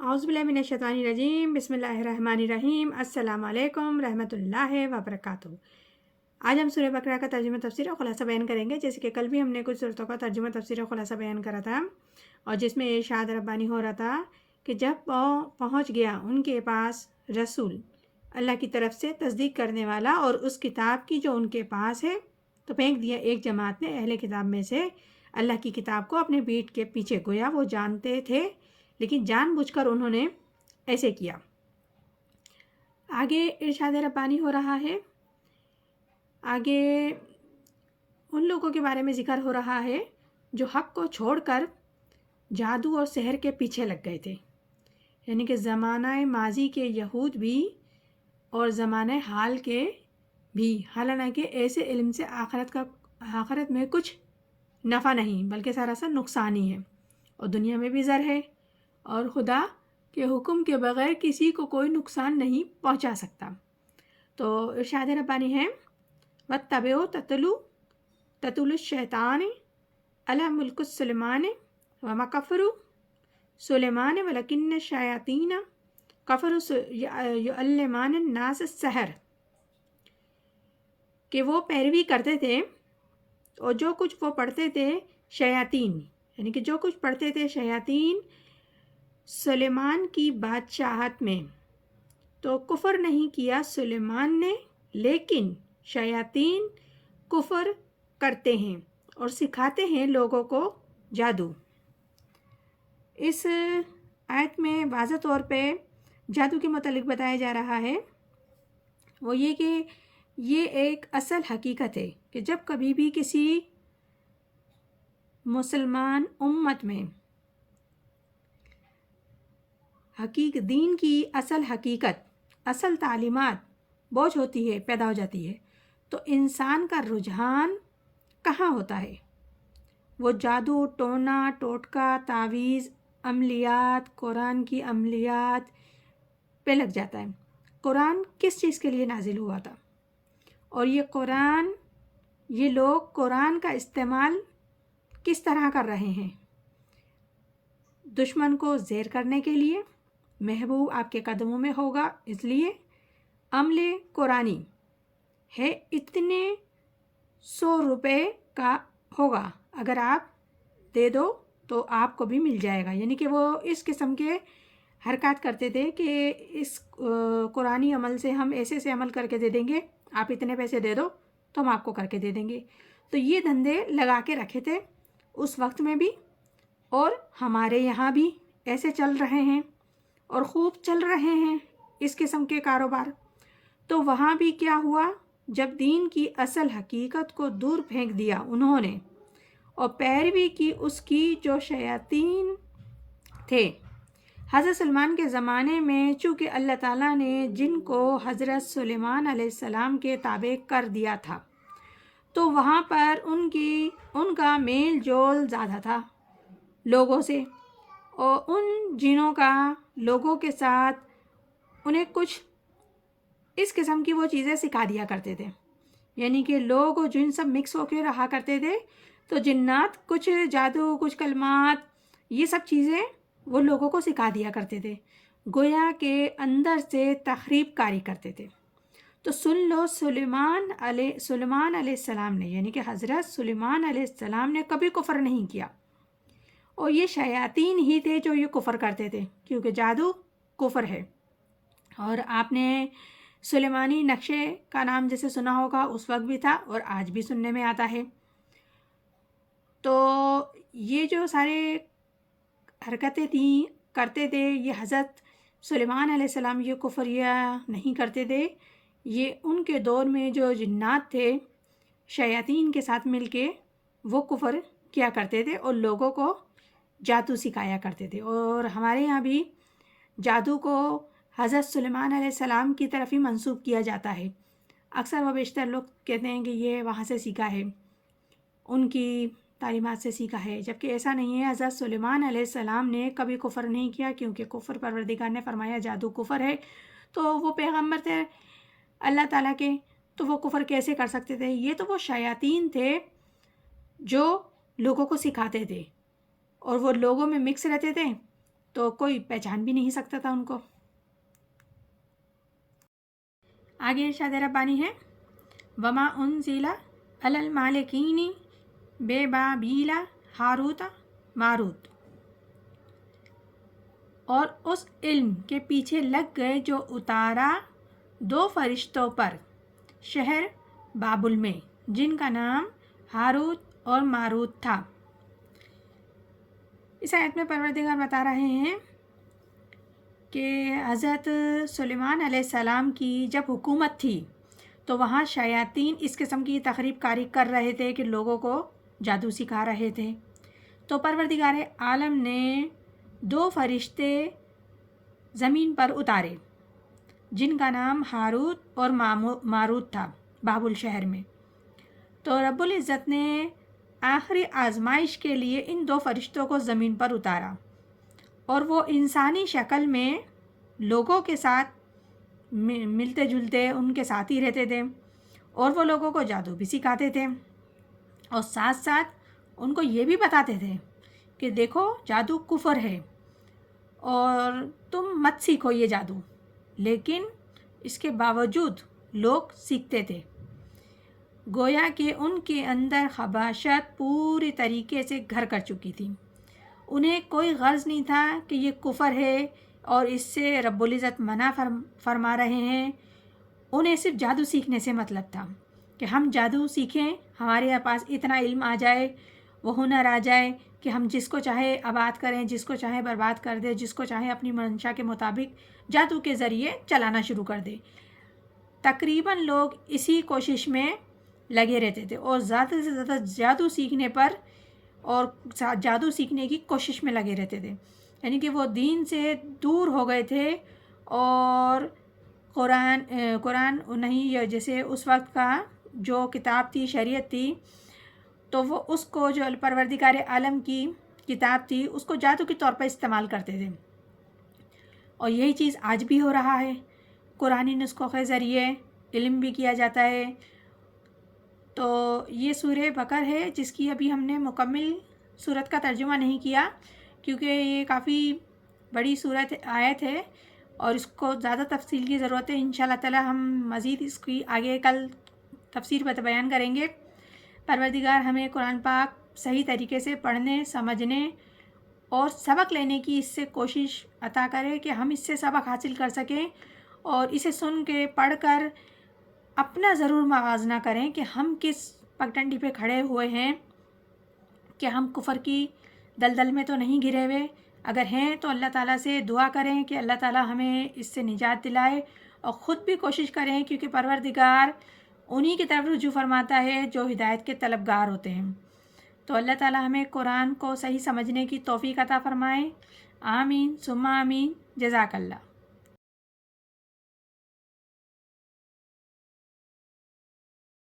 औज़ुबिल्लाहिमिनश्शैतानिर्रजीम बिस्मिल्लाहिर्रहमानिर्रहीम अस्सलाम वालेकुम रहमतुल्लाहि व बरकातुहू। आज हम सूरह बकरा का तर्जुमा तफसीर और ख़ुलासा बयान करेंगे। जैसे कि कल भी हमने कुछ सूरतों का तर्जुमा तफसीर और ख़ुलासा बयान करा था और जिसमें इरशाद रब्बानी हो रहा था कि जब पहुँच गया उनके पास रसूल अल्लाह की तरफ से तस्दीक करने वाला और उस किताब की जो उनके पास है, तो फेंक दिया एक जमात ने अहले किताब में से अल्लाह की किताब को अपने पीठ के पीछे। गोया वो जानते थे लेकिन जानबूझकर उन्होंने ऐसे किया। आगे इरशाद रब्बानी हो रहा है, आगे उन लोगों के बारे में ज़िक्र हो रहा है जो हक़ को छोड़कर जादू और सहर के पीछे लग गए थे। यानी कि ज़माना माजी के यहूद भी और ज़माना हाल के भी, हालांकि ऐसे इल्म से आखिरत में कुछ नफ़ा नहीं बल्कि सरासर नुकसान ही है और दुनिया में भी ज़र है और ख़ुदा के हुक्म के बग़ैर किसी को कोई नुकसान नहीं पहुंचा सकता। तो इरशाद रब्बानी है, वत्तबिउ ततलु शैतान अला मुल्क सुलेमान वमा कफ़रू सुलेमान वलकिन्न शयातीन कफ़रू युअल्लिमान नास सहर, कि वो पैरवी करते थे और जो कुछ वो पढ़ते थे शयातीन, यानी कि जो कुछ पढ़ते थे शयातीन सुलेमान की बादशाहत में, तो कुफ़र नहीं किया सुलेमान ने, लेकिन शयातीन कुफ़र करते हैं और सिखाते हैं लोगों को जादू। इस आयत में वाज़ह तौर पे जादू के मुतालिक बताया जा रहा है वो ये कि ये एक असल हकीकत है कि जब कभी भी किसी मुसलमान उम्मत में दीन की असल हकीकत, असल तालीमात बोझ होती है, पैदा हो जाती है, तो इंसान का रुझान कहाँ होता है? वो जादू, टोना टोटका, तावीज़, अमलियात, कुरान की अमलियात पे लग जाता है। कुरान किस चीज़ के लिए नाजिल हुआ था और ये कुरान, ये लोग कुरान का इस्तेमाल किस तरह कर रहे हैं? दुश्मन को ज़ेर करने के लिए, महबूब आपके कदमों में होगा इसलिए अमले कुरानी है, इतने 100 रुपये का होगा, अगर आप दे दो तो आपको भी मिल जाएगा। यानी कि वो इस किस्म के हरकत करते थे कि इस कुरानी अमल से हम ऐसे से अमल करके दे देंगे, आप इतने पैसे दे दो तो हम आपको करके दे देंगे। तो ये धंधे लगा के रखे थे उस वक्त में भी और हमारे यहाँ भी ऐसे चल रहे हैं और ख़ूब चल रहे हैं इस किस्म के कारोबार। तो वहाँ भी क्या हुआ, जब दीन की असल हकीकत को दूर फेंक दिया उन्होंने और पैरवी की उसकी जो शयातीन थे। हज़रत सलमान के ज़माने में चूँकि अल्लाह ताला ने जिनको हज़रत सुलेमान अलैहिस्सलाम के ताबे कर दिया था, तो वहाँ पर उनका मेल जोल ज़्यादा था लोगों से और उन जिनों का लोगों के साथ उन्हें कुछ इस किस्म की वो चीज़ें सिखा दिया करते थे। यानी कि लोग और जिन सब मिक्स होकर रहा करते थे, तो जिन्नात कुछ जादू, कुछ कलमात, ये सब चीज़ें वो लोगों को सिखा दिया करते थे, गोया के अंदर से तखरीब कारी करते थे। तो सुन लो, सुलेमान अलैहिस्सलाम ने, यानी कि हज़रत सुलेमान अलैहिस्सलाम ने कभी कुफ़र नहीं किया और ये शयातीन ही थे जो ये कुफ़र करते थे, क्योंकि जादू कुफ़र है। और आपने सुलेमानी नक्शे का नाम जैसे सुना होगा, उस वक्त भी था और आज भी सुनने में आता है। तो ये जो सारे हरकतें थी करते थे, ये हज़रत सुलेमान अलैहिस्सलाम ये कुफ़र या नहीं करते थे। ये उनके दौर में जो जिन्नात थे शयातीन के साथ मिलके वो कुफ़र किया करते थे और लोगों को जादू सिखाया करते थे। और हमारे यहाँ भी जादू को हज़रत सुलेमान अलैहिस्सलाम की तरफ ही मंसूब किया जाता है। अक्सर व बेशतर लोग कहते हैं कि ये वहाँ से सीखा है, उनकी तालीमात से सीखा है, जबकि ऐसा नहीं है। हज़रत सुलेमान अलैहिस्सलाम ने कभी कुफ़र नहीं किया, क्योंकि कुफ़र परवरदिगार ने फरमाया जादू कुफ़र है। तो वो पैगम्बर थे अल्लाह ताला के, तो वो कुफ़र कैसे कर सकते थे? ये तो वो शयातीन थे जो लोगों को सिखाते थे और वो लोगों में मिक्स रहते थे تو کوئی پہچان بھی نہیں سکتا تھا ان کو۔ آگے ارشاد ربانی ہے وما انزل علی المالکین ببابیل ہاروت ماروت، اور اس علم کے پیچھے لگ گئے جو اتارا 2 فرشتوں پر شہر بابل میں، جن کا نام ہاروت اور ماروت تھا۔ اس آیت میں پروردگار بتا رہے ہیں کہ حضرت سلیمان علیہ السلام کی جب حکومت تھی تو وہاں شیاطین اس قسم کی تخریب کاری کر رہے تھے کہ لوگوں کو جادو سکھا رہے تھے۔ تو پروردگار عالم نے 2 فرشتے زمین پر اتارے جن کا نام ہاروت اور ماروت تھا بابل شہر میں۔ تو رب العزت نے آخری آزمائش کے لیے ان 2 فرشتوں کو زمین پر اتارا، اور وہ انسانی شکل میں لوگوں کے ساتھ ملتے جلتے ان کے ساتھ ہی رہتے تھے، اور وہ لوگوں کو جادو بھی سکھاتے تھے، اور ساتھ ساتھ ان کو یہ بھی بتاتے تھے کہ دیکھو جادو کفر ہے اور تم مت سیکھو یہ جادو، لیکن اس کے باوجود لوگ سیکھتے تھے، گویا کہ ان کے اندر خباثت پوری طریقے سے گھر کر چکی تھی۔ انہیں کوئی غرض نہیں تھا کہ یہ کفر ہے اور اس سے رب العزت منع فرما رہے ہیں، انہیں صرف جادو سیکھنے سے مطلب تھا کہ ہم جادو سیکھیں، ہمارے پاس اتنا علم آ جائے، وہ ہنر آ جائے کہ ہم جس کو چاہے آباد کریں، جس کو چاہے برباد کر دیں، جس کو چاہے اپنی منشا کے مطابق جادو کے ذریعے چلانا شروع کر دیں۔ تقریباً لوگ اسی کوشش میں لگے رہتے تھے اور زیادہ سے زیادہ جادو سیکھنے پر اور جادو سیکھنے کی کوشش میں لگے رہتے تھے، یعنی کہ وہ دین سے دور ہو گئے تھے، اور قرآن نہیں، جیسے اس وقت کا جو کتاب تھی، شریعت تھی، تو وہ اس کو جو پروردگار عالم کی کتاب تھی اس کو جادو کے طور پر استعمال کرتے تھے، اور یہی چیز آج بھی ہو رہا ہے۔ قرآنی نسخوں کے ذریعے علم بھی کیا جاتا ہے۔ تو یہ سورہ بقر ہے جس کی ابھی ہم نے مکمل سورت کا ترجمہ نہیں کیا، کیونکہ یہ کافی بڑی سورت آیت ہے اور اس کو زیادہ تفصیل کی ضرورت ہے۔ انشاءاللہ تعالی ہم مزید اس کی آگے کل تفسیر بیان کریں گے۔ پروردگار ہمیں قرآن پاک صحیح طریقے سے پڑھنے، سمجھنے اور سبق لینے کی اس سے کوشش عطا کرے کہ ہم اس سے سبق حاصل کر سکیں، اور اسے سن کے پڑھ کر اپنا ضرور موازنہ کریں کہ ہم کس پگڈنڈی پہ کھڑے ہوئے ہیں، کہ ہم کفر کی دلدل میں تو نہیں گرے ہوئے، اگر ہیں تو اللہ تعالیٰ سے دعا کریں کہ اللہ تعالیٰ ہمیں اس سے نجات دلائے، اور خود بھی کوشش کریں، کیونکہ پروردگار انہی کی طرف رجوع فرماتا ہے جو ہدایت کے طلبگار ہوتے ہیں۔ تو اللہ تعالیٰ ہمیں قرآن کو صحیح سمجھنے کی توفیق عطا فرمائے۔ آمین ثم آمین۔ جزاک اللہ۔